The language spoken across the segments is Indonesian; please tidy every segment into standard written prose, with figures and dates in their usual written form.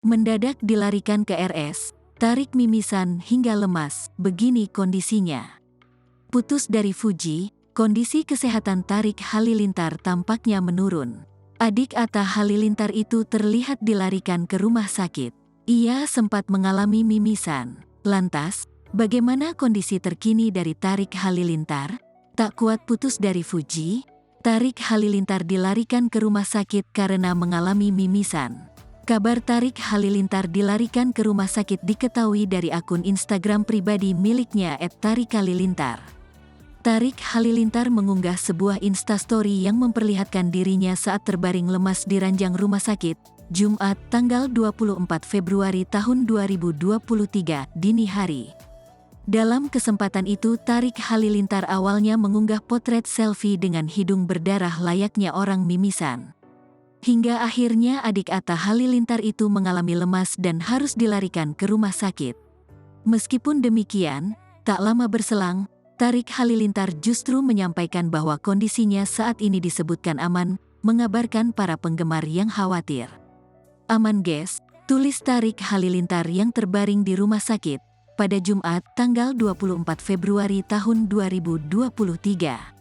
Mendadak dilarikan ke RS, Tarik mimisan hingga lemas, begini kondisinya. Putus dari Fuji, kondisi kesehatan Tarik Halilintar tampaknya menurun. Adik Atta Halilintar itu terlihat dilarikan ke rumah sakit. Ia sempat mengalami mimisan. Lantas, bagaimana kondisi terkini dari Tarik Halilintar? Tak kuat putus dari Fuji, Tarik Halilintar dilarikan ke rumah sakit karena mengalami mimisan. Kabar Tarik Halilintar dilarikan ke rumah sakit diketahui dari akun Instagram pribadi miliknya @tarikhalilintar. Tarik Halilintar mengunggah sebuah instastory yang memperlihatkan dirinya saat terbaring lemas di ranjang rumah sakit, Jumat tanggal 24 Februari tahun 2023, dini hari. Dalam kesempatan itu Tarik Halilintar awalnya mengunggah potret selfie dengan hidung berdarah layaknya orang mimisan. Hingga akhirnya adik Atta Halilintar itu mengalami lemas dan harus dilarikan ke rumah sakit. Meskipun demikian, tak lama berselang, Tarik Halilintar justru menyampaikan bahwa kondisinya saat ini disebutkan aman, mengabarkan para penggemar yang khawatir. Aman guys, tulis Tarik Halilintar yang terbaring di rumah sakit, pada Jumat tanggal 24 Februari tahun 2023.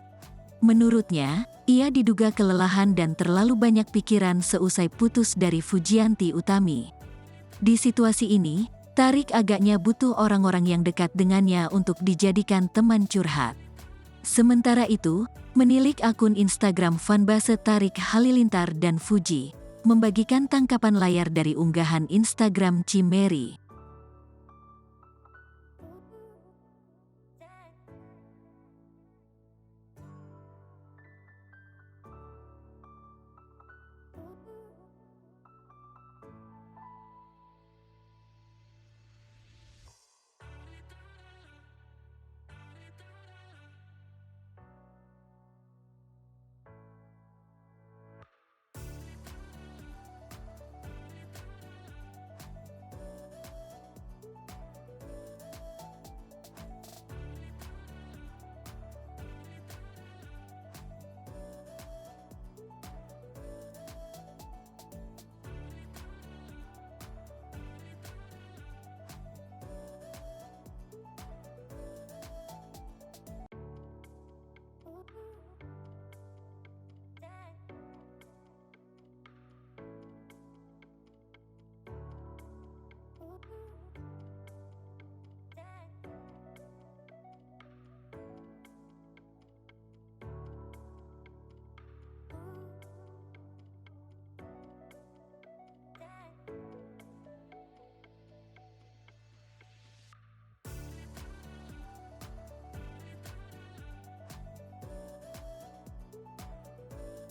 Menurutnya, ia diduga kelelahan dan terlalu banyak pikiran seusai putus dari Fujianti Utami. Di situasi ini, Tarik agaknya butuh orang-orang yang dekat dengannya untuk dijadikan teman curhat. Sementara itu, menilik akun Instagram fanbase Tarik Halilintar dan Fuji, membagikan tangkapan layar dari unggahan Instagram Cimeri.